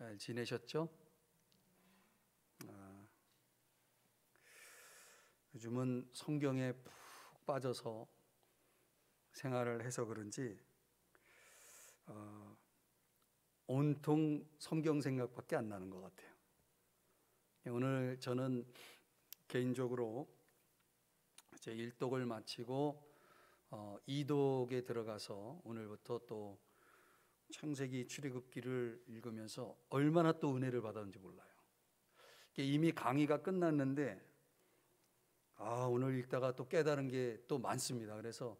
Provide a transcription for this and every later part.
잘 지내셨죠? 요즘은 성경에 푹 빠져서 생활을 해서 그런지 온통 성경 생각밖에 안 나는 것 같아요. 오늘 저는 개인적으로 이제 1독을 마치고 2독에 들어가서 오늘부터 또 창세기 출애굽기를 읽으면서 얼마나 또 은혜를 받았는지 몰라요. 이미 강의가 끝났는데 오늘 읽다가 또 깨달은 게 또 많습니다. 그래서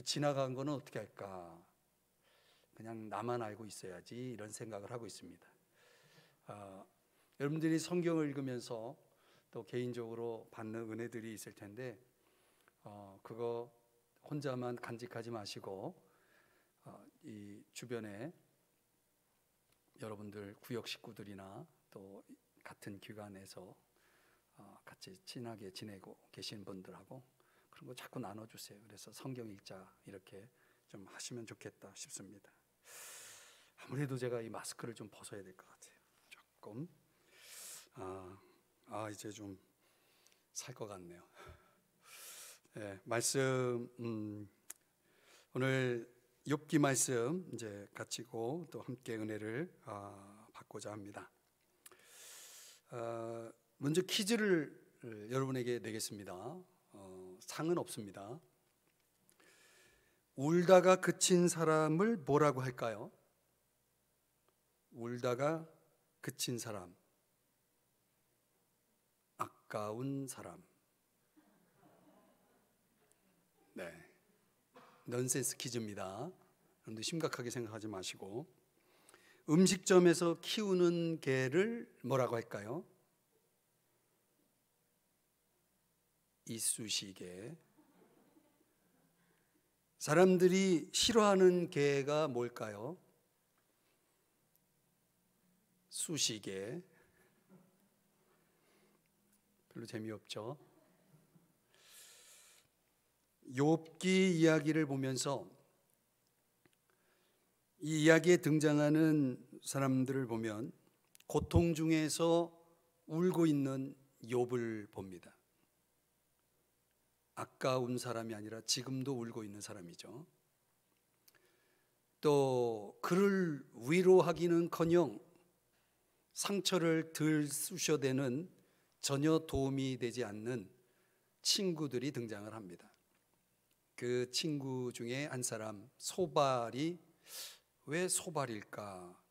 지나간 거는 어떻게 할까? 그냥 나만 알고 있어야지 이런 생각을 하고 있습니다. 여러분들이 성경을 읽으면서 또 개인적으로 받는 은혜들이 있을 텐데 그거 혼자만 간직하지 마시고 이 주변에 여러분들 구역 식구들이나 또 같은 기관에서 같이 친하게 지내고 계신 분들하고 그런 거 자꾸 나눠주세요. 그래서 성경 읽자 이렇게 좀 하시면 좋겠다 싶습니다. 아무래도 제가 이 마스크를 좀 벗어야 될 것 같아요. 조금 이제 좀 살 것 같네요. 네, 말씀 오늘 욥기 말씀 이제 가지고 또 함께 은혜를 받고자 합니다. 먼저 퀴즈를 여러분에게 내겠습니다. 상은 없습니다. 울다가 그친 사람을 뭐라고 할까요? 울다가 그친 사람, 아까운 사람. 네, 넌센스 퀴즈입니다. 여러분들 심각하게 생각하지 마시고, 음식점에서 키우는 개를 뭐라고 할까요? 이쑤시개. 사람들이 싫어하는 개가 뭘까요? 수시개. 별로 재미없죠? 욥기 이야기를 보면서 이 이야기에 등장하는 사람들을 보면 고통 중에서 울고 있는 욥을 봅니다. 아까운 사람이 아니라 지금도 울고 있는 사람이죠. 또 그를 위로하기는커녕 상처를 덜 쑤셔대는 전혀 도움이 되지 않는 친구들이 등장을 합니다. 그 친구 중에 한 사람 소발이 왜 소발일까?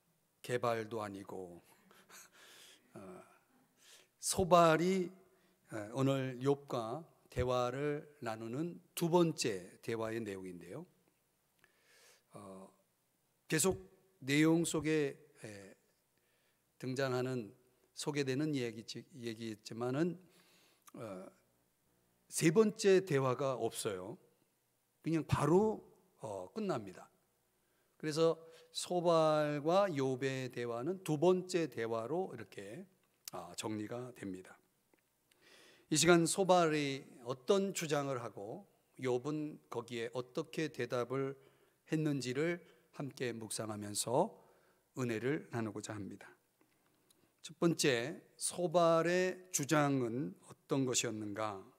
개발도 아니고 소발이 오늘 욥과 대화를 나누는 두 번째 대화의 내용인데요. 계속 내용 속에 등장하는 소개되는 얘기지만은 세 번째 대화가 없어요. 그냥 바로 끝납니다. 그래서 소발과 욥의 대화는 두 번째 대화로 이렇게 정리가 됩니다. 이 시간 소발이 어떤 주장을 하고 욥은 거기에 어떻게 대답을 했는지를 함께 묵상하면서 은혜를 나누고자 합니다. 첫 번째, 소발의 주장은 어떤 것이었는가?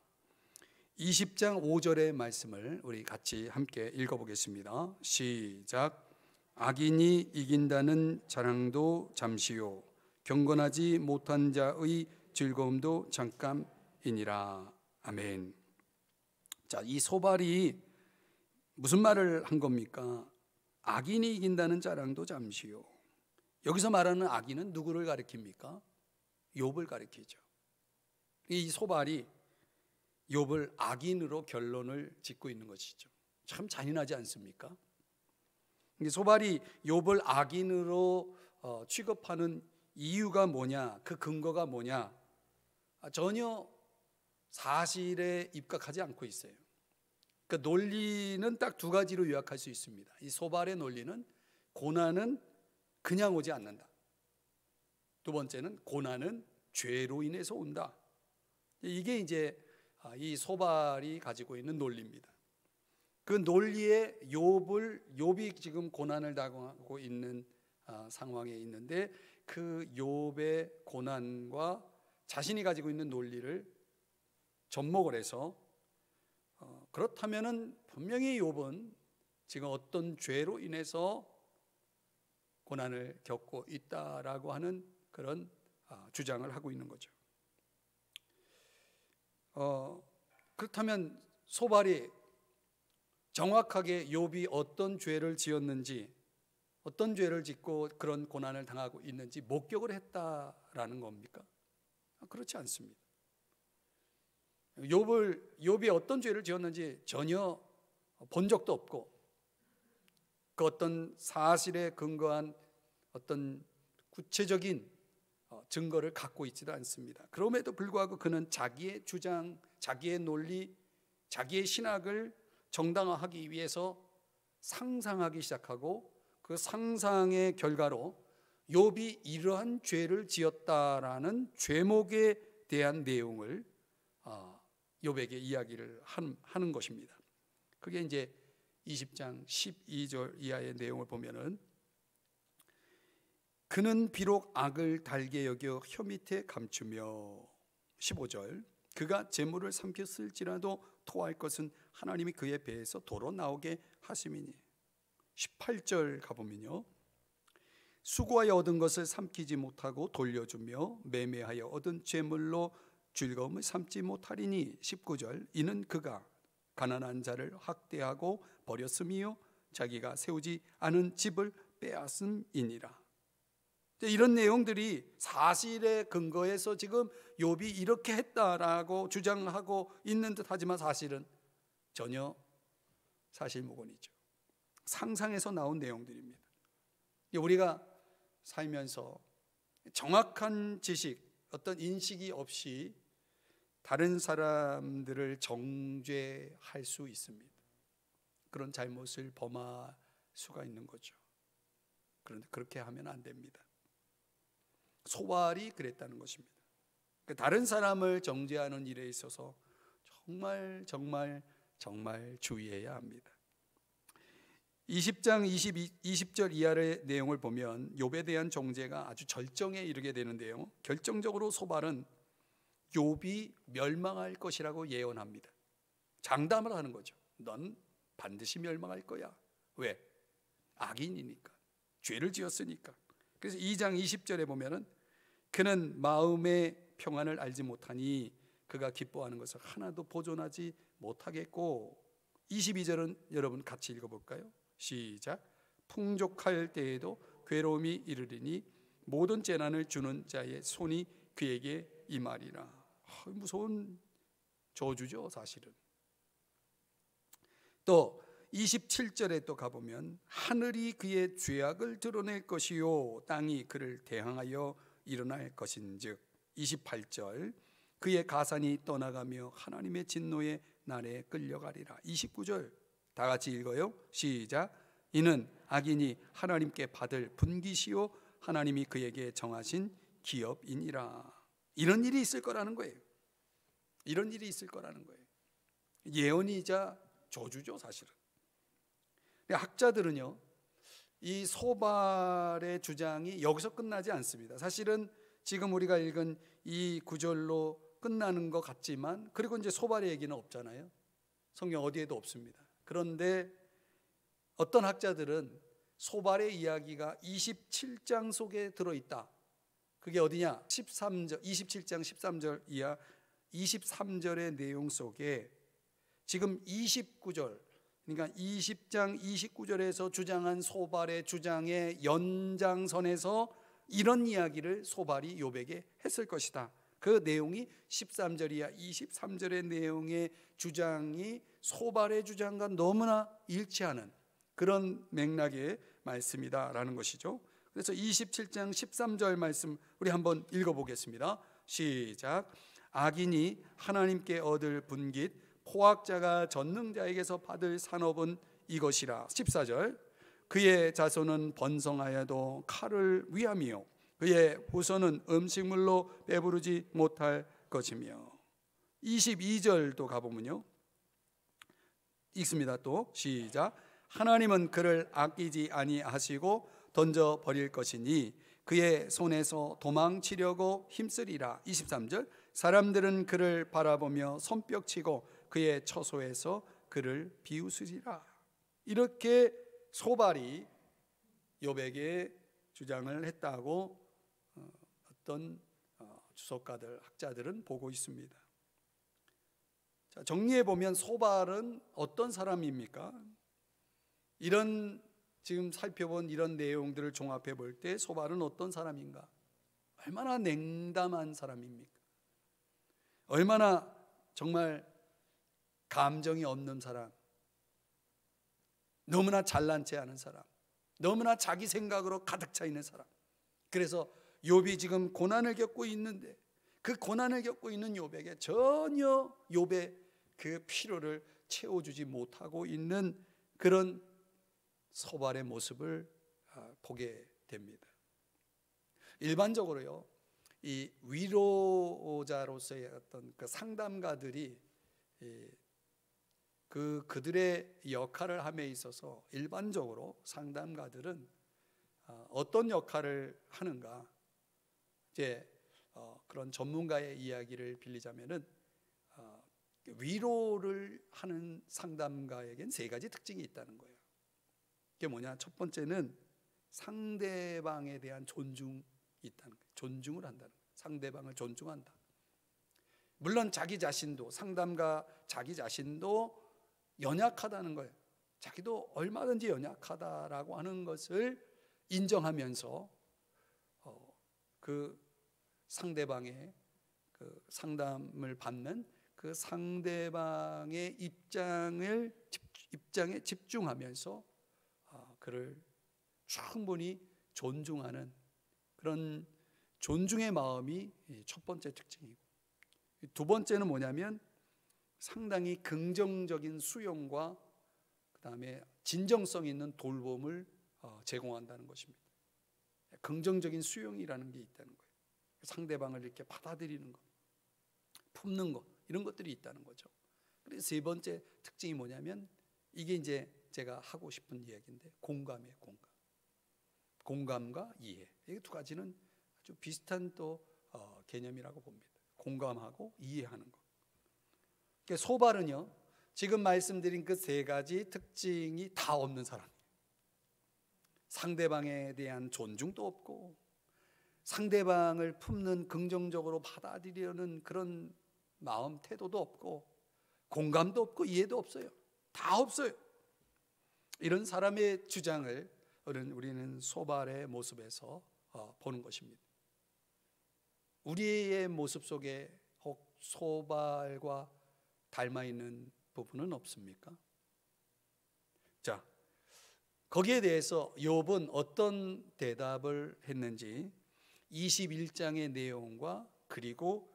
20장 5절의 말씀을 우리 같이 함께 읽어보겠습니다. 시작. 악인이 이긴다는 자랑도 잠시요, 경건하지 못한 자의 즐거움도 잠깐이니라. 아멘. 자, 이 소발이 무슨 말을 한 겁니까? 악인이 이긴다는 자랑도 잠시요. 여기서 말하는 악인은 누구를 가리킵니까? 욥을 가리키죠. 이 소발이 욥을 악인으로 결론을 짓고 있는 것이죠. 참 잔인하지 않습니까? 소발이 욥을 악인으로 취급하는 이유가 뭐냐, 그 근거가 뭐냐, 전혀 사실에 입각하지 않고 있어요. 그 논리는 딱 두 가지로 요약할 수 있습니다. 이 소발의 논리는 고난은 그냥 오지 않는다. 두 번째는 고난은 죄로 인해서 온다. 이게 이제 이 소발이 가지고 있는 논리입니다. 그 논리에 욥이 지금 고난을 당하고 있는 상황에 있는데 그 욥의 고난과 자신이 가지고 있는 논리를 접목을 해서 그렇다면은 분명히 욥은 지금 어떤 죄로 인해서 고난을 겪고 있다라고 하는 그런 주장을 하고 있는 거죠. 그렇다면 소발이 정확하게 욥이 어떤 죄를 지었는지, 어떤 죄를 짓고 그런 고난을 당하고 있는지 목격을 했다라는 겁니까? 그렇지 않습니다. 욥이 어떤 죄를 지었는지 전혀 본 적도 없고 그 어떤 사실에 근거한 어떤 구체적인 증거를 갖고 있지도 않습니다. 그럼에도 불구하고 그는 자기의 주장, 자기의 논리, 자기의 신학을 정당화하기 위해서 상상하기 시작하고 그 상상의 결과로 욥이 이러한 죄를 지었다라는 죄목에 대한 내용을 욥에게 이야기를 하는 것입니다. 그게 이제 20장 12절 이하의 내용을 보면은 그는 비록 악을 달게 여겨 혀 밑에 감추며 15절 그가 재물을 삼켰을지라도 토할 것은 하나님이 그의 배에서 도로 나오게 하심이니 18절 가보면요 수고하여 얻은 것을 삼키지 못하고 돌려주며 매매하여 얻은 재물로 즐거움을 삼지 못하리니 19절 이는 그가 가난한 자를 학대하고 버렸음이요 자기가 세우지 않은 집을 빼앗음이니라. 이런 내용들이 사실에 근거해서 지금 욥이 이렇게 했다라고 주장하고 있는 듯 하지만 사실은 전혀 사실무근이죠. 상상에서 나온 내용들입니다. 우리가 살면서 정확한 지식, 어떤 인식이 없이 다른 사람들을 정죄할 수 있습니다. 그런 잘못을 범할 수가 있는 거죠. 그런데 그렇게 하면 안 됩니다. 소발이 그랬다는 것입니다. 다른 사람을 정죄하는 일에 있어서 정말 주의해야 합니다. 20장 20절 이하의 내용을 보면 욥에 대한 정죄가 아주 절정에 이르게 되는데요, 결정적으로 소발은 욥이 멸망할 것이라고 예언합니다. 장담을 하는 거죠. 넌 반드시 멸망할 거야. 왜? 악인이니까, 죄를 지었으니까. 그래서 2장 20절에 보면은 그는 마음의 평안을 알지 못하니 그가 기뻐하는 것을 하나도 보존하지 못하겠고 22절은 여러분 같이 읽어볼까요? 시작. 풍족할 때에도 괴로움이 이르리니 모든 재난을 주는 자의 손이 그에게 임하리라. 무서운 저주죠 사실은. 또 27절에 또 가보면 하늘이 그의 죄악을 드러낼 것이요 땅이 그를 대항하여 일어날 것인즉 28절 그의 가산이 떠나가며 하나님의 진노의 날에 끌려가리라. 29절 다 같이 읽어요. 시작. 이는 악인이 하나님께 받을 분깃이요 하나님이 그에게 정하신 기업이니라. 이런 일이 있을 거라는 거예요. 이런 일이 있을 거라는 거예요. 예언이자 저주죠 사실은. 학자들은요 이 소발의 주장이 여기서 끝나지 않습니다. 사실은 지금 우리가 읽은 이 구절로 끝나는 것 같지만 그리고 이제 소발의 얘기는 없잖아요. 성경 어디에도 없습니다. 그런데 어떤 학자들은 소발의 이야기가 27장 속에 들어있다. 그게 어디냐? 13절, 27장 13절 이하 23절의 내용 속에 지금 29절, 그러니까 20장 29절에서 주장한 소발의 주장의 연장선에서 이런 이야기를 소발이 욥에게 했을 것이다. 그 내용이 13절 이하 23절의 내용의 주장이 소발의 주장과 너무나 일치하는 그런 맥락의 말씀이다라는 것이죠. 그래서 27장 13절 말씀 우리 한번 읽어보겠습니다. 시작. 악인이 하나님께 얻을 분깃 포악자가 전능자에게서 받을 산업은 이것이라. 14절 그의 자손은 번성하여도 칼을 위하며 그의 후손은 음식물로 배부르지 못할 것이며 22절도 가보면요 읽습니다. 또 시작. 하나님은 그를 아끼지 아니하시고 던져 버릴 것이니 그의 손에서 도망치려고 힘쓰리라. 23절, 사람들은 그를 바라보며 손뼉치고 그의 처소에서 그를 비웃으리라. 이렇게 소발이 욥에게 주장을 했다고 어떤 주석가들, 학자들은 보고 있습니다. 자, 정리해 보면 소발은 어떤 사람입니까? 이런 지금 살펴본 이런 내용들을 종합해 볼 때 소발은 어떤 사람인가? 얼마나 냉담한 사람입니까? 얼마나 정말 감정이 없는 사람, 너무나 잘난 체 하는 사람, 너무나 자기 생각으로 가득 차 있는 사람. 그래서 욥이 지금 고난을 겪고 있는데 그 고난을 겪고 있는 욥에게 전혀 욥의 그 필요를 채워주지 못하고 있는 그런 소발의 모습을 보게 됩니다. 일반적으로요, 이 위로자로서의 어떤 그 상담가들이 그들의 역할을 함에 있어서 일반적으로 상담가들은 어떤 역할을 하는가? 이제 그런 전문가의 이야기를 빌리자면은 위로를 하는 상담가에겐 세 가지 특징이 있다는 거예요. 그게 뭐냐? 첫 번째는 상대방에 대한 존중이 있다는 거예요. 존중을 한다는 거예요. 상대방을 존중한다. 물론 자기 자신도, 상담가 자기 자신도 연약하다는 거예요. 자기도 얼마든지 연약하다라고 하는 것을 인정하면서 그 상대방의 그 상담을 받는 그 상대방의 입장에 집중하면서 그를 충분히 존중하는 그런 존중의 마음이 첫 번째 특징이고, 두 번째는 뭐냐면 상당히 긍정적인 수용과 그 다음에 진정성 있는 돌봄을 제공한다는 것입니다. 긍정적인 수용이라는 게 있다는 거예요. 상대방을 이렇게 받아들이는 것, 품는 것, 이런 것들이 있다는 거죠. 그래서 세 번째 특징이 뭐냐면 이게 이제 제가 하고 싶은 이야기인데 공감이에요. 공감과 이해. 이 두 가지는 아주 비슷한 또 개념이라고 봅니다. 공감하고 이해하는 것. 그러니까 소발은요, 지금 말씀드린 그 세 가지 특징이 다 없는 사람이에요. 상대방에 대한 존중도 없고 상대방을 품는 긍정적으로 받아들이려는 그런 마음 태도도 없고 공감도 없고 이해도 없어요. 다 없어요. 이런 사람의 주장을 우리는 소발의 모습에서 보는 것입니다. 우리의 모습 속에 혹 소발과 닮아 있는 부분은 없습니까? 자, 거기에 대해서 욥은 어떤 대답을 했는지 21장의 내용과 그리고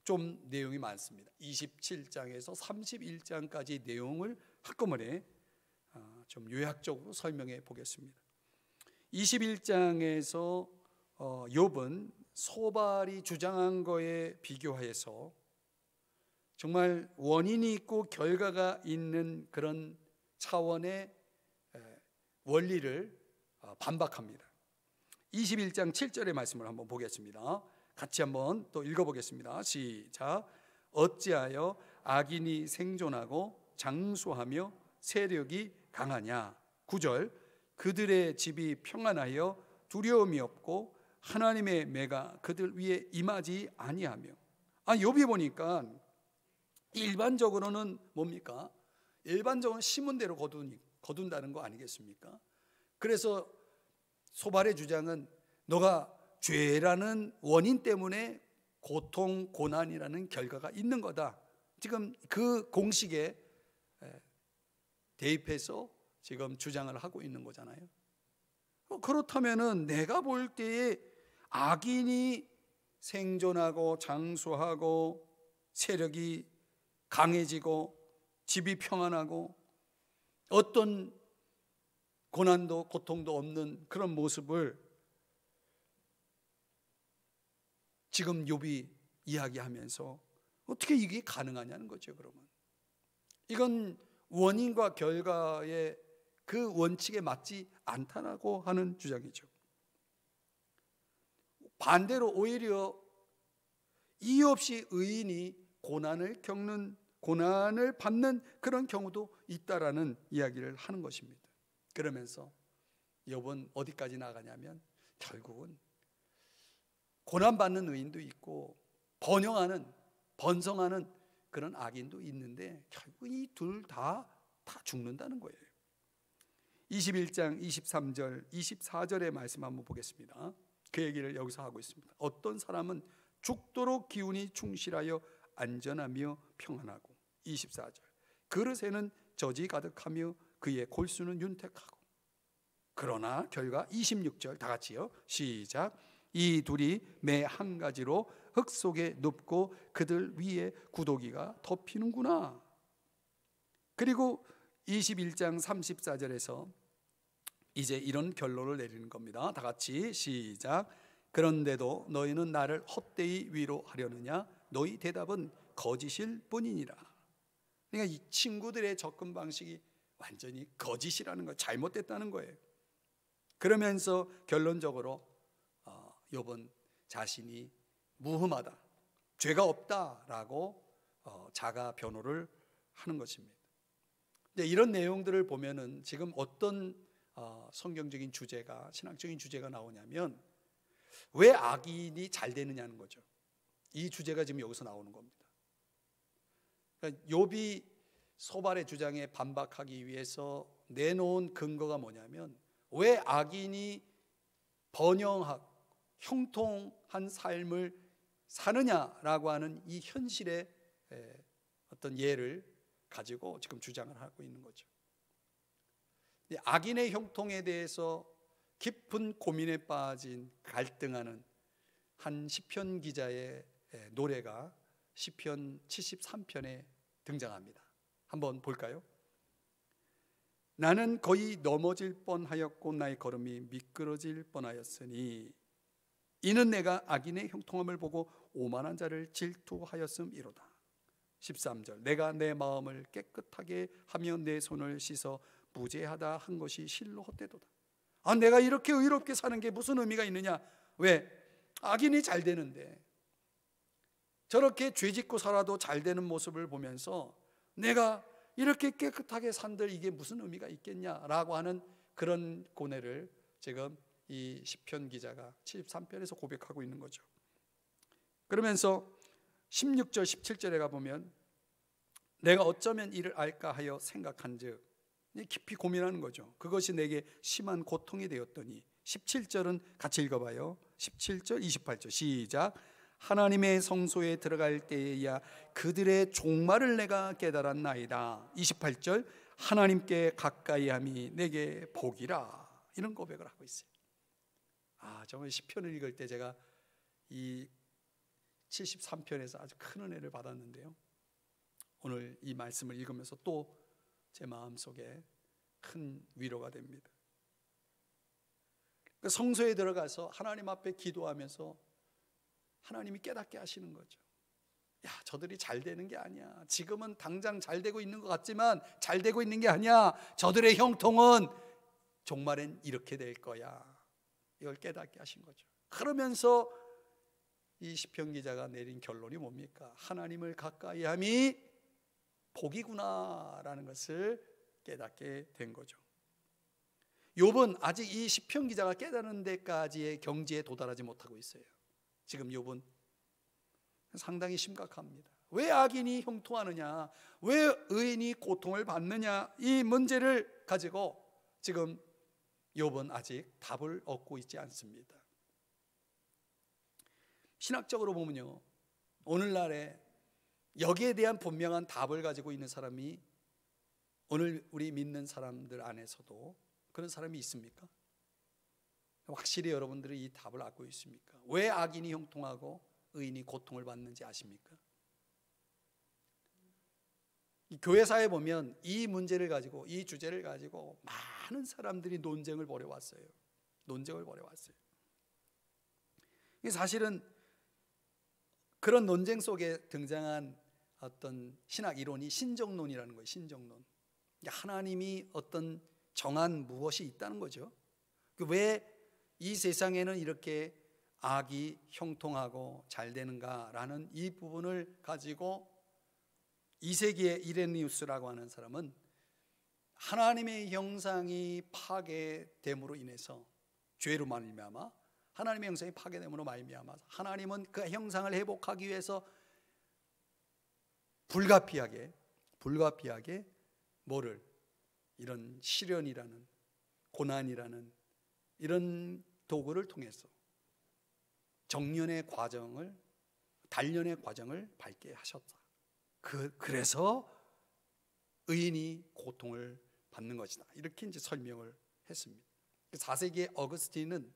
좀 내용이 많습니다. 27장에서 31장까지 내용을 한꺼번에 좀 요약적으로 설명해 보겠습니다. 21장에서 욥은 소발이 주장한 거에 비교해서 정말 원인이 있고 결과가 있는 그런 차원의 원리를 반박합니다. 21장 7절의 말씀을 한번 보겠습니다. 같이 한번 또 읽어보겠습니다. 시작. 어찌하여 악인이 생존하고 장수하며 세력이 강하냐. 9절. 그들의 집이 평안하여 두려움이 없고 하나님의 매가 그들 위에 임하지 아니하며. 욥이 보니까 일반적으로는 뭡니까? 일반적으로는 심은대로 거둔다는 거 아니겠습니까? 그래서 소발의 주장은 너가 죄라는 원인 때문에 고통, 고난이라는 결과가 있는 거다. 지금 그 공식에 대입해서 지금 주장을 하고 있는 거잖아요. 그렇다면은 내가 볼 때에 악인이 생존하고 장수하고 세력이 강해지고 집이 평안하고 어떤 고난도 고통도 없는 그런 모습을 지금 욥이 이야기하면서 어떻게 이게 가능하냐는 거죠. 그러면 이건 원인과 결과의 그 원칙에 맞지 않다라고 하는 주장이죠. 반대로 오히려 이유 없이 의인이 고난을 받는 그런 경우도 있다라는 이야기를 하는 것입니다. 그러면서 욥은 어디까지 나가냐면 결국은 고난받는 의인도 있고 번성하는 그런 악인도 있는데 결국 이 둘 다 죽는다는 거예요. 21장 23절 24절의 말씀 한번 보겠습니다. 그 얘기를 여기서 하고 있습니다. 어떤 사람은 죽도록 기운이 충실하여 안전하며 평안하고, 24절 그릇에는 젖이 가득하며 그의 골수는 윤택하고, 그러나 결과 26절 다 같이요. 시작. 이 둘이 매 한 가지로 흙 속에 눕고 그들 위에 구더기가 덮이는구나. 그리고 21장 34절에서 이제 이런 결론을 내리는 겁니다. 다 같이 시작. 그런데도 너희는 나를 헛되이 위로하려느냐? 너희 대답은 거짓일 뿐이니라. 그러니까 이 친구들의 접근 방식이 완전히 거짓이라는 거예요. 잘못됐다는 거예요. 그러면서 결론적으로 욥은 자신이 무흠하다, 죄가 없다라고 자가 변호를 하는 것입니다. 이런 내용들을 보면은 지금 어떤 성경적인 주제가, 신학적인 주제가 나오냐면 왜 악인이 잘 되느냐는 거죠. 이 주제가 지금 여기서 나오는 겁니다. 그러니까 욥이 소발의 주장에 반박하기 위해서 내놓은 근거가 뭐냐면 왜 악인이 번영하고 형통한 삶을 사느냐라고 하는 이 현실의 어떤 예를 가지고 지금 주장을 하고 있는 거죠. 악인의 형통에 대해서 깊은 고민에 빠진 갈등하는 한 시편 기자의 노래가 시편 73편에 등장합니다. 한번 볼까요? 나는 거의 넘어질 뻔하였고 나의 걸음이 미끄러질 뻔하였으니 이는 내가 악인의 형통함을 보고 오만한 자를 질투하였음이로다. 13절 내가 내 마음을 깨끗하게 하며 내 손을 씻어 무죄하다 한 것이 실로 헛되도다. 내가 이렇게 의롭게 사는 게 무슨 의미가 있느냐? 왜? 악인이 잘 되는데 저렇게 죄짓고 살아도 잘 되는 모습을 보면서 내가 이렇게 깨끗하게 산들 이게 무슨 의미가 있겠냐라고 하는 그런 고뇌를 지금 이 시편 기자가 73편에서 고백하고 있는 거죠. 그러면서 16절 17절에 가보면 내가 어쩌면 이를 알까 하여 생각한즉, 깊이 고민하는 거죠. 그것이 내게 심한 고통이 되었더니, 17절은 같이 읽어봐요. 17절 28절 시작. 하나님의 성소에 들어갈 때에야 그들의 종말을 내가 깨달았나이다. 28절 하나님께 가까이함이 내게 복이라. 이런 고백을 하고 있어요. 정말 시편을 읽을 때 제가 이 73편에서 아주 큰 은혜를 받았는데요, 오늘 이 말씀을 읽으면서 또 제 마음속에 큰 위로가 됩니다. 성소에 들어가서 하나님 앞에 기도하면서 하나님이 깨닫게 하시는 거죠. 저들이 잘 되는 게 아니야. 지금은 당장 잘 되고 있는 것 같지만 잘 되고 있는 게 아니야. 저들의 형통은 종말엔 이렇게 될 거야. 이걸 깨닫게 하신 거죠. 그러면서 이 시편 기자가 내린 결론이 뭡니까? 하나님을 가까이 함이 복이구나라는 것을 깨닫게 된 거죠. 욥은 아직 이 시편 기자가 깨닫는 데까지의 경지에 도달하지 못하고 있어요. 지금 욥은 상당히 심각합니다. 왜 악인이 형통하느냐, 왜 의인이 고통을 받느냐, 이 문제를 가지고 지금 욥은 아직 답을 얻고 있지 않습니다. 신학적으로 보면요, 오늘날에 여기에 대한 분명한 답을 가지고 있는 사람이 오늘 우리 믿는 사람들 안에서도 그런 사람이 있습니까? 확실히 여러분들이 이 답을 알고 있습니까? 왜 악인이 형통하고 의인이 고통을 받는지 아십니까? 이 교회사에 보면 이 문제를 가지고, 이 주제를 가지고 많은 사람들이 논쟁을 벌여왔어요. 사실은 그런 논쟁 속에 등장한 어떤 신학 이론이 신정론이라는 거예요. 신정론. 하나님이 어떤 정한 무엇이 있다는 거죠. 왜 이 세상에는 이렇게 악이 형통하고 잘 되는가라는 이 부분을 가지고 2세기의 이레니우스라고 하는 사람은 하나님의 형상이 파괴됨으로 인해서, 죄로 말미암아 하나님의 형상이 파괴됨으로 말미암아 하나님은 그 형상을 회복하기 위해서 불가피하게 뭐를, 이런 시련이라는, 고난이라는 이런 도구를 통해서 단련의 과정을 밟게 하셨다. 그래서 의인이 고통을 받는 것이다. 이렇게 이제 설명을 했습니다. 4세기의 어거스틴은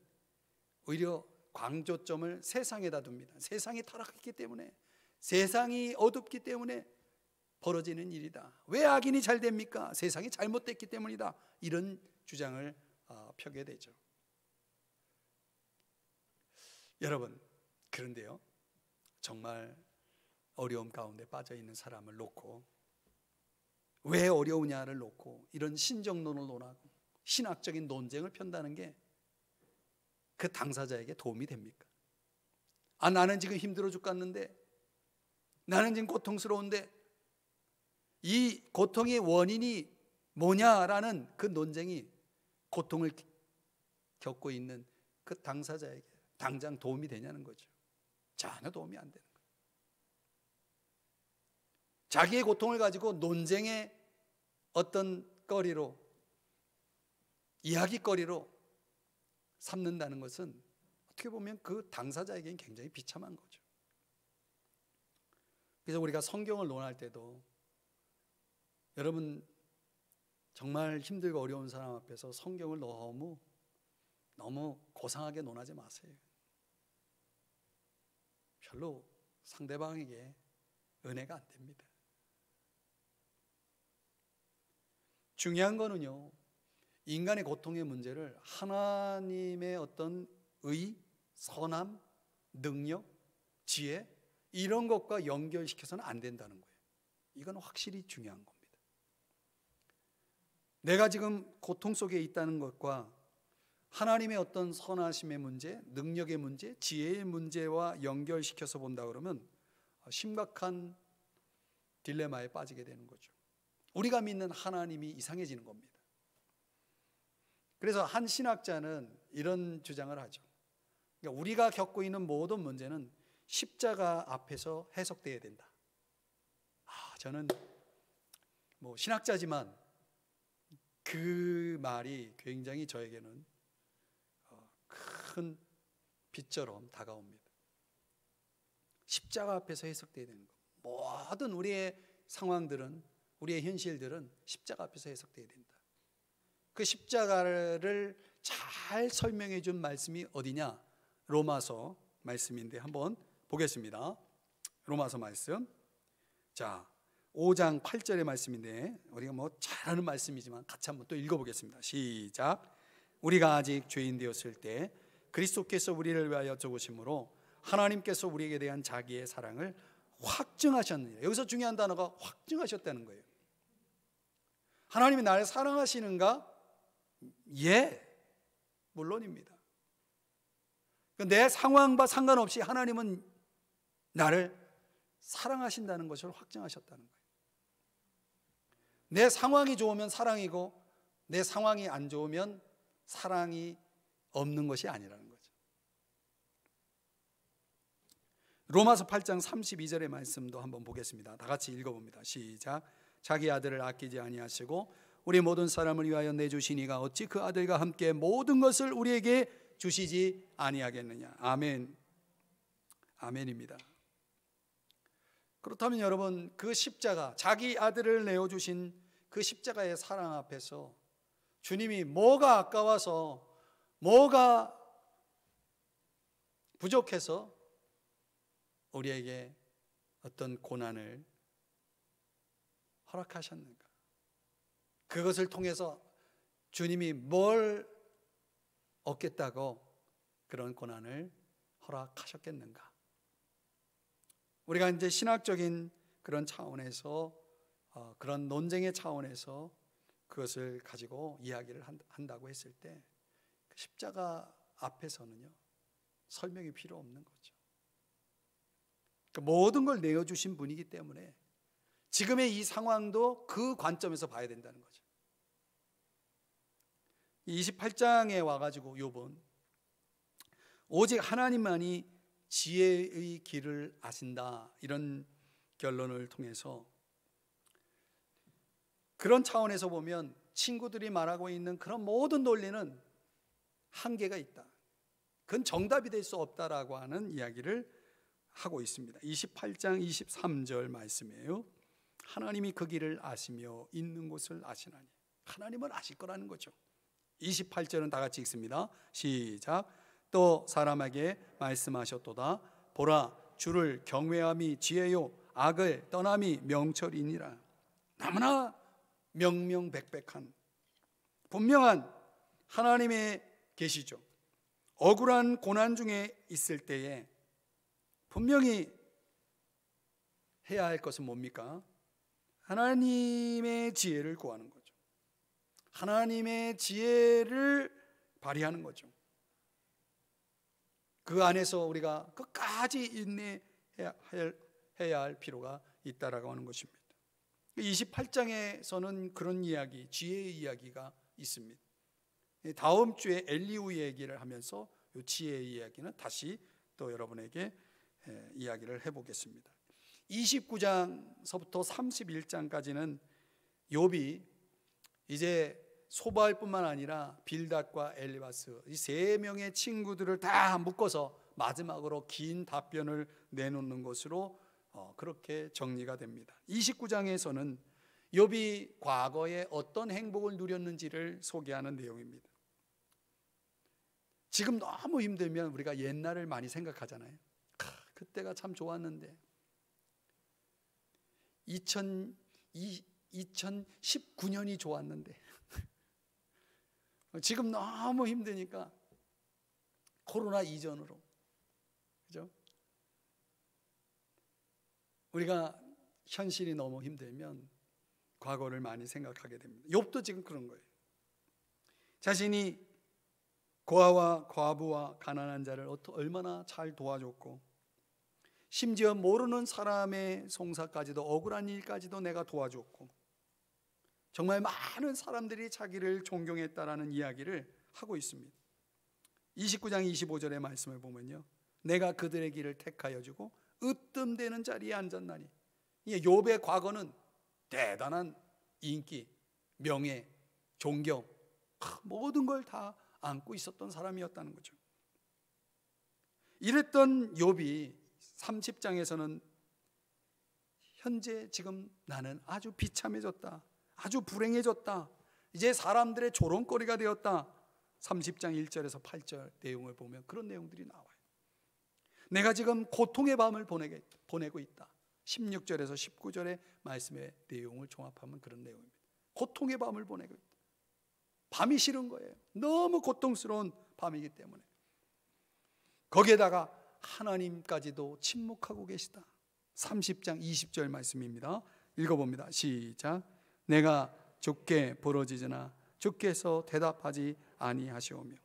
오히려 강조점을 세상에다 둡니다. 세상이 타락했기 때문에, 세상이 어둡기 때문에 벌어지는 일이다. 왜 악인이 잘 됩니까? 세상이 잘못됐기 때문이다. 이런 주장을 펴게 되죠. 여러분, 그런데요, 정말 어려움 가운데 빠져 있는 사람을 놓고, 왜 어려우냐를 놓고 이런 신정론을 논하고 신학적인 논쟁을 편다는 게 그 당사자에게 도움이 됩니까? 나는 지금 힘들어 죽겠는데, 나는 지금 고통스러운데, 이 고통의 원인이 뭐냐라는 그 논쟁이 고통을 겪고 있는 그 당사자에게 당장 도움이 되냐는 거죠. 전혀 도움이 안 되는 거예요. 자기의 고통을 가지고 논쟁의 어떤 거리로, 이야기거리로 삼는다는 것은 어떻게 보면 그 당사자에게는 굉장히 비참한 거죠. 그래서 우리가 성경을 논할 때도, 여러분 정말 힘들고 어려운 사람 앞에서 성경을 너무 고상하게 논하지 마세요. 별로 상대방에게 은혜가 안 됩니다. 중요한 거는요, 인간의 고통의 문제를 하나님의 어떤 의, 선함, 능력, 지혜, 이런 것과 연결시켜서는 안 된다는 거예요. 이건 확실히 중요한 겁니다. 내가 지금 고통 속에 있다는 것과 하나님의 어떤 선하심의 문제, 능력의 문제, 지혜의 문제와 연결시켜서 본다 그러면 심각한 딜레마에 빠지게 되는 거죠. 우리가 믿는 하나님이 이상해지는 겁니다. 그래서 한 신학자는 이런 주장을 하죠. 그러니까 우리가 겪고 있는 모든 문제는 십자가 앞에서 해석되어야 된다. 저는 신학자지만 그 말이 굉장히 저에게는 큰 빛처럼 다가옵니다. 십자가 앞에서 해석되어야 되는 것. 모든 우리의 상황들은, 우리의 현실들은 십자가 앞에서 해석되어야 된다. 그 십자가를 잘 설명해 준 말씀이 어디냐? 로마서 말씀인데 한번 보겠습니다. 로마서 말씀. 자, 5장 8절의 말씀인데, 우리가 잘 아는 말씀이지만 같이 한번 또 읽어보겠습니다. 시작. 우리가 아직 죄인 되었을 때 그리스도께서 우리를 위하여 죽으심으로 하나님께서 우리에게 대한 자기의 사랑을 확증하셨느니라. 여기서 중요한 단어가 확증하셨다는 거예요. 하나님이 나를 사랑하시는가? 예, 물론입니다. 내 상황과 상관없이 하나님은 나를 사랑하신다는 것을 확증하셨다는 거예요. 내 상황이 좋으면 사랑이고, 내 상황이 안 좋으면 사랑이 없는 것이 아니라는 거죠. 로마서 8장 32절의 말씀도 한번 보겠습니다. 다 같이 읽어봅니다. 시작. 자기 아들을 아끼지 아니하시고 우리 모든 사람을 위하여 내주시니가 어찌 그 아들과 함께 모든 것을 우리에게 주시지 아니하겠느냐. 아멘. 아멘입니다. 그렇다면 여러분, 그 십자가, 자기 아들을 내어주신 그 십자가의 사랑 앞에서 주님이 뭐가 아까워서, 뭐가 부족해서 우리에게 어떤 고난을 허락하셨는가? 그것을 통해서 주님이 뭘 얻겠다고 그런 고난을 허락하셨겠는가? 우리가 이제 신학적인 그런 차원에서, 그런 논쟁의 차원에서 그것을 가지고 이야기를 한다고 했을 때 십자가 앞에서는요 설명이 필요 없는 거죠. 모든 걸 내어주신 분이기 때문에 지금의 이 상황도 그 관점에서 봐야 된다는 거죠. 28장에 와가지고 욥은 오직 하나님만이 지혜의 길을 아신다, 이런 결론을 통해서 그런 차원에서 보면 친구들이 말하고 있는 그런 모든 논리는 한계가 있다, 그건 정답이 될 수 없다라고 하는 이야기를 하고 있습니다. 28장 23절 말씀이에요. 하나님이 그 길을 아시며 있는 곳을 아시나니. 하나님은 아실 거라는 거죠. 28절은 다 같이 읽습니다. 시작. 또 사람에게 말씀하셨도다. 보라, 주를 경외함이 지혜요 악을 떠남이 명철이니라. 너무나 명명백백한 분명한 하나님의 계시죠. 억울한 고난 중에 있을 때에 분명히 해야 할 것은 뭡니까? 하나님의 지혜를 구하는 거죠. 하나님의 지혜를 발휘하는 거죠. 그 안에서 우리가 끝까지 인내해야 할 필요가 있다라고 하는 것입니다. 28장에서는 그런 이야기, 지혜의 이야기가 있습니다. 다음 주에 엘리후 얘기를 하면서 이 지혜의 이야기는 다시 또 여러분에게 이야기를 해보겠습니다. 29장서부터 31장까지는 욥이 이제 소바알뿐만 아니라 빌닷과 엘리바스 이 세 명의 친구들을 다 묶어서 마지막으로 긴 답변을 내놓는 것으로 그렇게 정리가 됩니다. 29장에서는 욥이 과거에 어떤 행복을 누렸는지를 소개하는 내용입니다. 지금 너무 힘들면 우리가 옛날을 많이 생각하잖아요. 그때가 참 좋았는데 2019년이 좋았는데 지금 너무 힘드니까 코로나 이전으로, 그죠? 우리가 현실이 너무 힘들면 과거를 많이 생각하게 됩니다. 욥도 지금 그런 거예요. 자신이 고아와 과부와 가난한 자를 얼마나 잘 도와줬고 심지어 모르는 사람의 송사까지도, 억울한 일까지도 내가 도와줬고 정말 많은 사람들이 자기를 존경했다라는 이야기를 하고 있습니다. 29장 25절의 말씀을 보면요, 내가 그들의 길을 택하여 주고 으뜸되는 자리에 앉았나니. 욥의 과거는 대단한 인기, 명예, 존경, 모든 걸 다 안고 있었던 사람이었다는 거죠. 이랬던 욥이 30장에서는 현재 지금 나는 아주 비참해졌다, 아주 불행해졌다, 이제 사람들의 조롱거리가 되었다. 30장 1절에서 8절 내용을 보면 그런 내용들이 나와요. 내가 지금 고통의 밤을 보내고 있다. 16절에서 19절의 말씀의 내용을 종합하면 그런 내용입니다. 고통의 밤을 보내고 있다. 밤이 싫은 거예요. 너무 고통스러운 밤이기 때문에. 거기에다가 하나님까지도 침묵하고 계시다. 30장 20절 말씀입니다. 읽어봅니다. 시작. 내가 주께 부르짖으나 주께서 대답하지 아니하시오며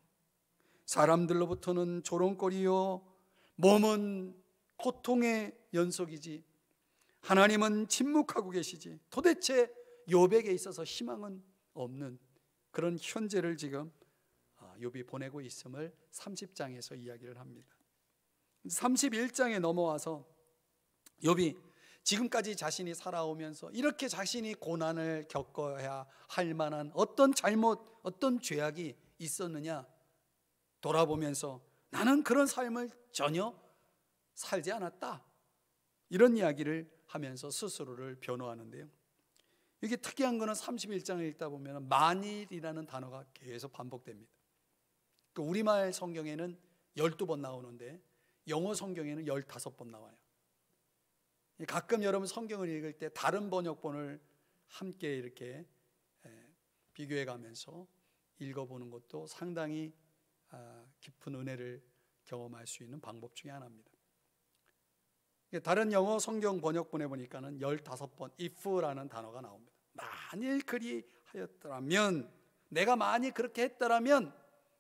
사람들로부터는 조롱거리요 몸은 고통의 연속이지 하나님은 침묵하고 계시지. 도대체 욥에게 있어서 희망은 없는 그런 현재를 지금 욥이 보내고 있음을 30장에서 이야기를 합니다. 31장에 넘어와서 욥이 지금까지 자신이 살아오면서 이렇게 자신이 고난을 겪어야 할 만한 어떤 잘못, 어떤 죄악이 있었느냐 돌아보면서 나는 그런 삶을 전혀 살지 않았다, 이런 이야기를 하면서 스스로를 변호하는데요, 이게 특이한 거는 31장을 읽다 보면 만일이라는 단어가 계속 반복됩니다. 우리말 성경에는 12번 나오는데 영어 성경에는 15번 나와요. 가끔 여러분 성경을 읽을 때 다른 번역본을 함께 이렇게 비교해 가면서 읽어보는 것도 상당히 깊은 은혜를 경험할 수 있는 방법 중에 하나입니다. 다른 영어 성경 번역본에 보니까는 15번 if라는 단어가 나옵니다. 만일 그리 하였더라면, 내가 만약 그렇게 했더라면,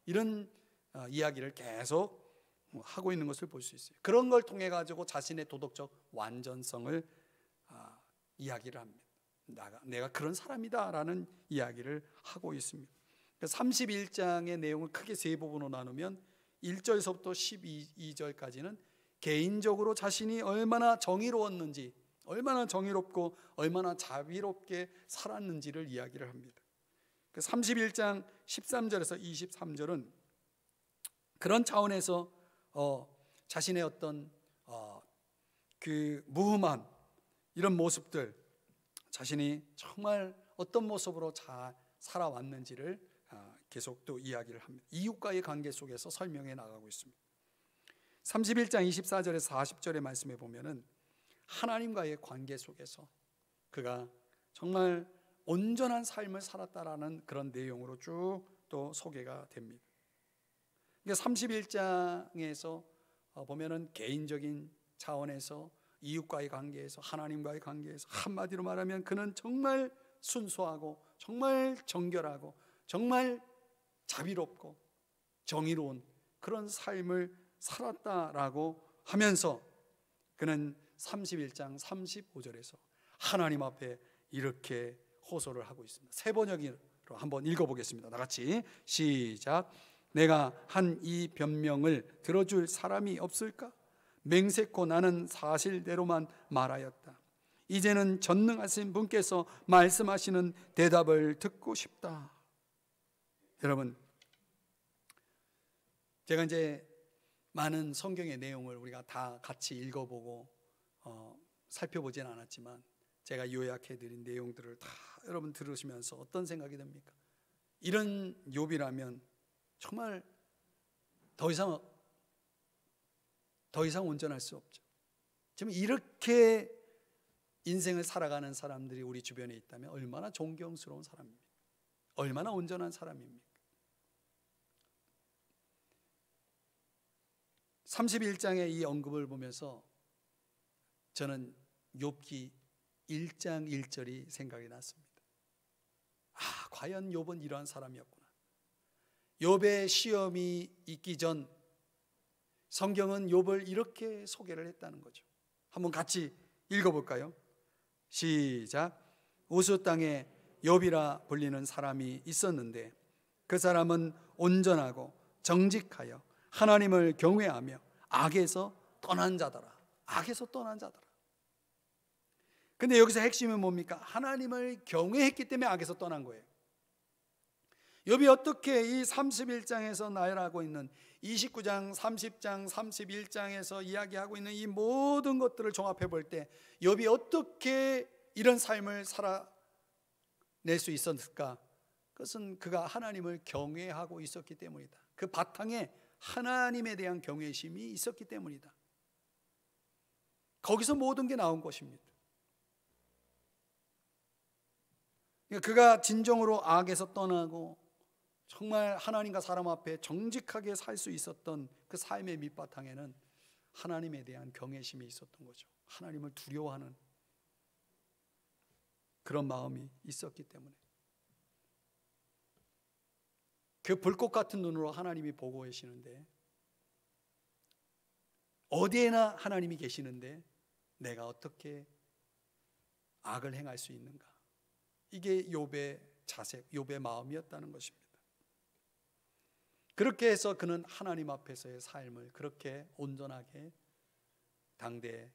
이런 이야기를 계속 하고 있는 것을 볼 수 있어요. 그런 걸 통해 가지고 자신의 도덕적 완전성을 이야기를 합니다. 내가 그런 사람이다라는 이야기를 하고 있습니다. 31장의 내용을 크게 세 부분으로 나누면 1절서부터 12절까지는 개인적으로 자신이 얼마나 정의로웠는지, 얼마나 정의롭고 얼마나 자비롭게 살았는지를 이야기를 합니다. 31장 13절에서 23절은 그런 차원에서 자신의 어떤 그 무흠한 이런 모습들, 자신이 정말 어떤 모습으로 잘 살아왔는지를 계속 또 이야기를 합니다. 이웃과의 관계 속에서 설명해 나가고 있습니다. 31장 24절에서 40절의 말씀에 보면은 하나님과의 관계 속에서 그가 정말 온전한 삶을 살았다라는 그런 내용으로 쭉 또 소개가 됩니다. 31장에서 보면은 개인적인 차원에서 이웃과의 관계에서, 하나님과의 관계에서, 한마디로 말하면 그는 정말 순수하고 정말 정결하고 정말 자비롭고 정의로운 그런 삶을 살았다라고 하면서 그는 31장 35절에서 하나님 앞에 이렇게 호소를 하고 있습니다. 세 번역으로 한번 읽어보겠습니다. 다 같이 시작. 내가 한 이 변명을 들어줄 사람이 없을까? 맹세코 나는 사실대로만 말하였다. 이제는 전능하신 분께서 말씀하시는 대답을 듣고 싶다. 여러분, 제가 이제 많은 성경의 내용을 우리가 다 같이 읽어보고 살펴보진 않았지만 제가 요약해드린 내용들을 다 여러분 들으시면서 어떤 생각이 듭니까? 이런 욥이라면 정말 더 이상 온전할 수 없죠. 지금 이렇게 인생을 살아가는 사람들이 우리 주변에 있다면 얼마나 존경스러운 사람입니까? 얼마나 온전한 사람입니까? 31장의 이 언급을 보면서 저는 욥기 1장 1절이 생각이 났습니다. 과연 욥은 이러한 사람이었구나. 욥의 시험이 있기 전 성경은 욥을 이렇게 소개를 했다는 거죠. 한번 같이 읽어볼까요? 시작. 우스 땅에 욥이라 불리는 사람이 있었는데 그 사람은 온전하고 정직하여 하나님을 경외하며 악에서 떠난 자더라. 악에서 떠난 자더라. 근데 여기서 핵심은 뭡니까? 하나님을 경외했기 때문에 악에서 떠난 거예요. 욥이 어떻게 이 31장에서 나열하고 있는 29장, 30장, 31장에서 이야기하고 있는 이 모든 것들을 종합해 볼 때 욥이 어떻게 이런 삶을 살아낼 수 있었을까? 그것은 그가 하나님을 경외하고 있었기 때문이다. 그 바탕에 하나님에 대한 경외심이 있었기 때문이다. 거기서 모든 게 나온 것입니다. 그가 진정으로 악에서 떠나고 정말 하나님과 사람 앞에 정직하게 살 수 있었던 그 삶의 밑바탕에는 하나님에 대한 경외심이 있었던 거죠. 하나님을 두려워하는 그런 마음이 있었기 때문에 그 불꽃 같은 눈으로 하나님이 보고 계시는데, 어디에나 하나님이 계시는데 내가 어떻게 악을 행할 수 있는가? 이게 욥의 자세, 욥의 마음이었다는 것입니다. 그렇게 해서 그는 하나님 앞에서의 삶을 그렇게 온전하게 당대에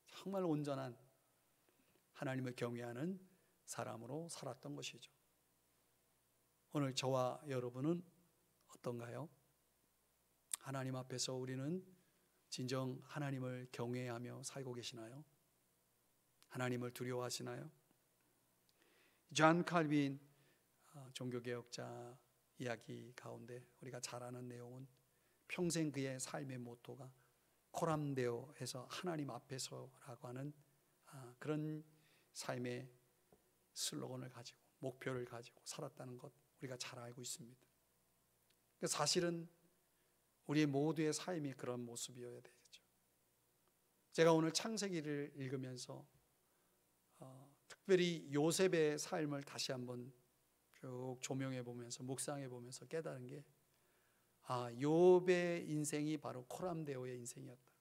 정말 온전한 하나님을 경외하는 사람으로 살았던 것이죠. 오늘 저와 여러분은 어떤가요? 하나님 앞에서 우리는 진정 하나님을 경외하며 살고 계시나요? 하나님을 두려워하시나요? 존 칼빈 종교개혁자 이야기 가운데 우리가 잘 아는 내용은 평생 그의 삶의 모토가 코람데오 해서 하나님 앞에서라고 하는 그런 삶의 슬로건을 가지고 목표를 가지고 살았다는 것 우리가 잘 알고 있습니다. 사실은 우리 모두의 삶이 그런 모습이어야 되겠죠. 제가 오늘 창세기를 읽으면서 특별히 요셉의 삶을 다시 한번 쭉 조명해 보면서 묵상해 보면서 깨달은 게, 욥의 인생이 바로 코람데오의 인생이었다.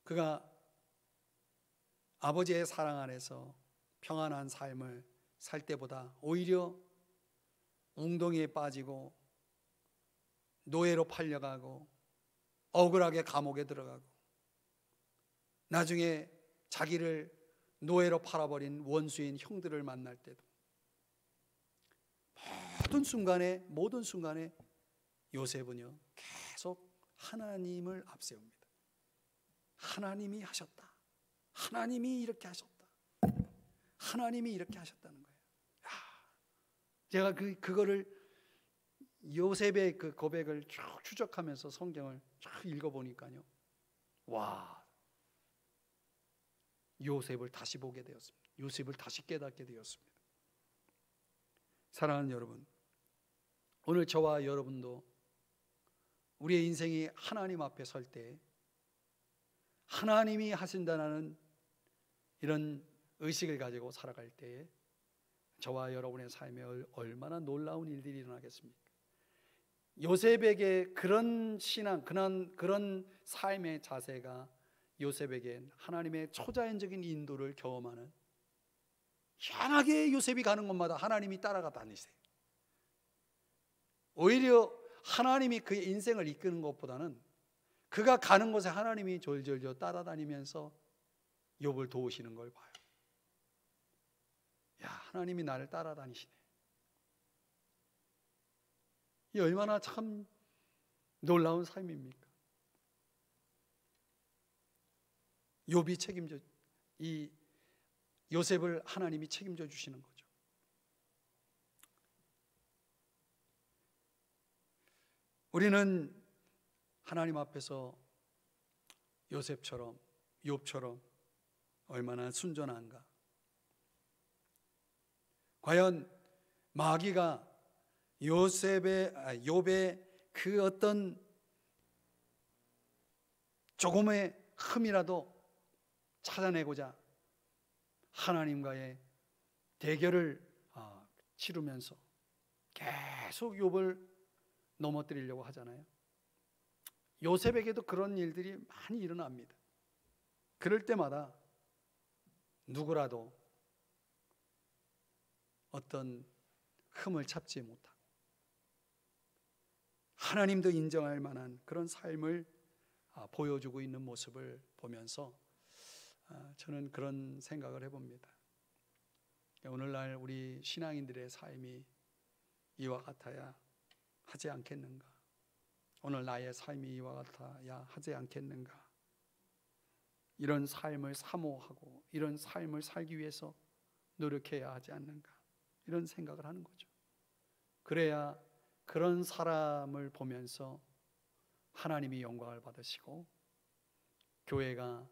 그가 아버지의 사랑 안에서 평안한 삶을 살 때보다 오히려 웅덩이에 빠지고 노예로 팔려가고 억울하게 감옥에 들어가고 나중에 자기를 노예로 팔아버린 원수인 형들을 만날 때도 모든 순간에 요셉은요 계속 하나님을 앞세웁니다. 하나님이 하셨다. 하나님이 이렇게 하셨다. 하나님이 이렇게 하셨다는 거예요. 제가 그거를 요셉의 그 고백을 쭉 추적하면서 성경을 쭉 읽어보니까요, 요셉을 다시 보게 되었습니다. 요셉을 다시 깨닫게 되었습니다. 사랑하는 여러분, 오늘 저와 여러분도 우리의 인생이 하나님 앞에 설 때 하나님이 하신다는 이런 의식을 가지고 살아갈 때에 저와 여러분의 삶에 얼마나 놀라운 일들이 일어나겠습니까? 요셉에게 그런 신앙, 그런 삶의 자세가 요셉에게 하나님의 초자연적인 인도를 경험하는, 희한하게 요셉이 가는 곳마다 하나님이 따라가 다니세요. 오히려 하나님이 그의 인생을 이끄는 것보다는 그가 가는 곳에 하나님이 졸졸졸 따라다니면서 욥을 도우시는 걸 봐요. 하나님이 나를 따라다니시네. 이 얼마나 참 놀라운 삶입니까? 욥이 책임져, 이 요셉을 하나님이 책임져 주시는 거죠. 우리는 하나님 앞에서 요셉처럼, 욥처럼 얼마나 순전한가? 과연 마귀가 욥의 그 어떤 조금의 흠이라도 찾아내고자 하나님과의 대결을 치르면서 계속 욥을 넘어뜨리려고 하잖아요. 요셉에게도 그런 일들이 많이 일어납니다. 그럴 때마다 누구라도 어떤 흠을 잡지 못하고 하나님도 인정할 만한 그런 삶을 보여주고 있는 모습을 보면서 저는 그런 생각을 해봅니다. 오늘날 우리 신앙인들의 삶이 이와 같아야 하지 않겠는가? 오늘 나의 삶이 이와 같아야 하지 않겠는가? 이런 삶을 사모하고 이런 삶을 살기 위해서 노력해야 하지 않는가? 이런 생각을 하는 거죠. 그래야 그런 사람을 보면서 하나님이 영광을 받으시고 교회가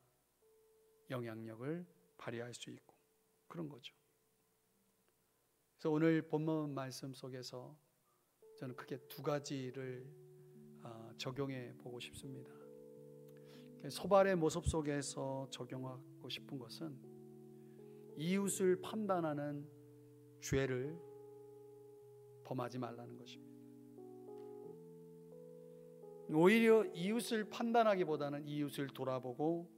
영향력을 발휘할 수 있고 그런 거죠. 그래서 오늘 본문 말씀 속에서 저는 크게 두 가지를 적용해 보고 싶습니다. 소발의 모습 속에서 적용하고 싶은 것은 이웃을 판단하는 죄를 범하지 말라는 것입니다. 오히려 이웃을 판단하기보다는 이웃을 돌아보고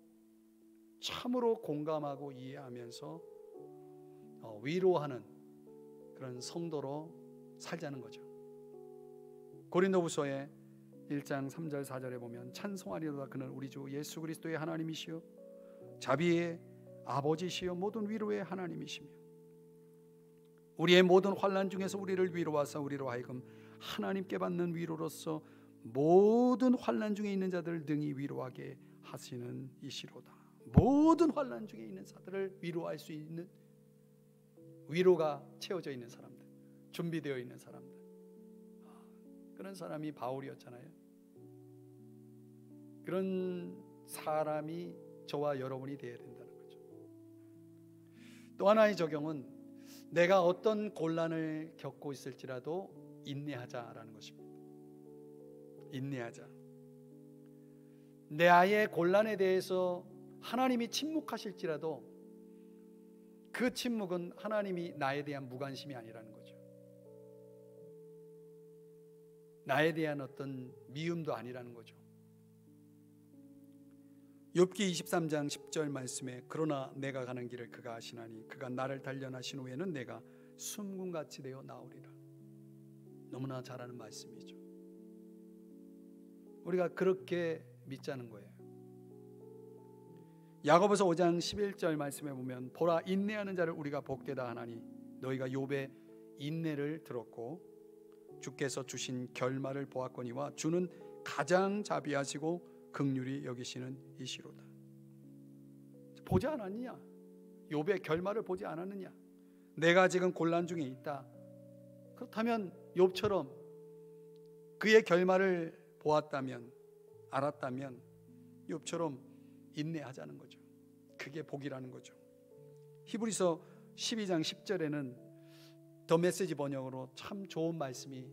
참으로 공감하고 이해하면서 위로하는 그런 성도로 살자는 거죠. 고린도후서의 1장 3절 4절에 보면 찬송하리로다 그는 우리 주 예수 그리스도의 하나님이시요 자비의 아버지시요 모든 위로의 하나님이시며 우리의 모든 환난 중에서 우리를 위로하사 우리로 하여금 하나님께 받는 위로로서 모든 환난 중에 있는 자들을 능히 위로하게 하시는 이시로다. 모든 환난 중에 있는 자들을 위로할 수 있는 위로가 채워져 있는 사람들, 준비되어 있는 사람들, 그런 사람이 바울이었잖아요. 그런 사람이 저와 여러분이 되어야 된다는 거죠. 또 하나의 적용은 내가 어떤 곤란을 겪고 있을지라도 인내하자라는 것입니다. 인내하자. 내 아이의 곤란에 대해서 하나님이 침묵하실지라도 그 침묵은 하나님이 나에 대한 무관심이 아니라는 거죠. 나에 대한 어떤 미움도 아니라는 거죠. 욥기 23장 10절 말씀에 그러나 내가 가는 길을 그가 아시나니 그가 나를 단련하신 후에는 내가 숨군같이 되어 나오리라. 너무나 잘 아는 말씀이죠. 우리가 그렇게 믿자는 거예요. 야고보서 5장 11절 말씀에 보면 보라 인내하는 자를 우리가 복되다 하나니 너희가 욥의 인내를 들었고 주께서 주신 결말을 보았거니와 주는 가장 자비하시고 긍휼히 여기시는 이시로다. 보지 않았느냐? 욥의 결말을 보지 않았느냐? 내가 지금 곤란 중에 있다. 그렇다면 욥처럼 그의 결말을 보았다면, 알았다면 욥처럼 인내하자는 거죠. 그게 복이라는 거죠. 히브리서 12장 10절에는 더 메시지 번역으로 참 좋은 말씀이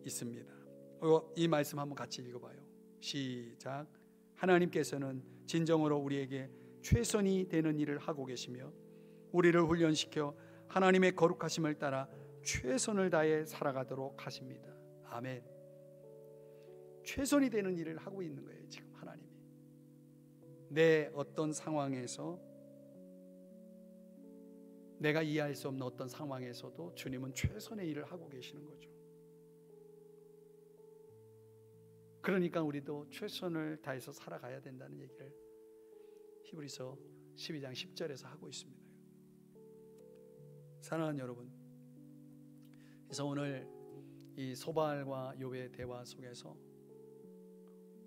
있습니다. 이 말씀 한번 같이 읽어봐요. 시작. 하나님께서는 진정으로 우리에게 최선이 되는 일을 하고 계시며 우리를 훈련시켜 하나님의 거룩하심을 따라 최선을 다해 살아가도록 하십니다. 아멘. 최선이 되는 일을 하고 있는 거예요. 지금 하나님이 내 어떤 상황에서, 내가 이해할 수 없는 어떤 상황에서도 주님은 최선의 일을 하고 계시는 거죠. 그러니까 우리도 최선을 다해서 살아가야 된다는 얘기를 히브리서 12장 10절에서 하고 있습니다. 사랑하는 여러분, 그래서 오늘 이 소발과 욥의 대화 속에서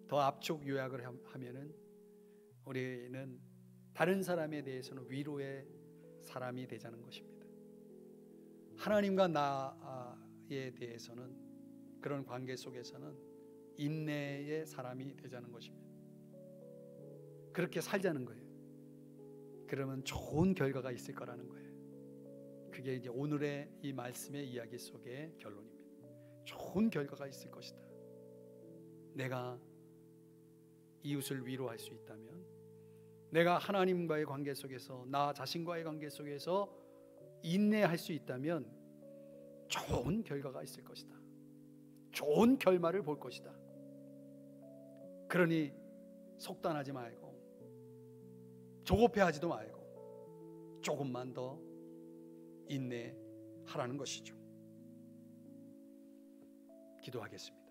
더 압축 요약을 하면은 우리는 다른 사람에 대해서는 위로의 사람이 되자는 것입니다. 하나님과 나에 대해서는, 그런 관계 속에서는 인내의 사람이 되자는 것입니다. 그렇게 살자는 거예요. 그러면 좋은 결과가 있을 거라는 거예요. 그게 이제 오늘의 이 말씀의 이야기 속의 결론입니다. 좋은 결과가 있을 것이다. 내가 이웃을 위로할 수 있다면, 내가 하나님과의 관계 속에서, 나 자신과의 관계 속에서 인내할 수 있다면 좋은 결과가 있을 것이다. 좋은 결말을 볼 것이다. 그러니 속단하지 말고 조급해하지도 말고 조금만 더 인내하라는 것이죠. 기도하겠습니다.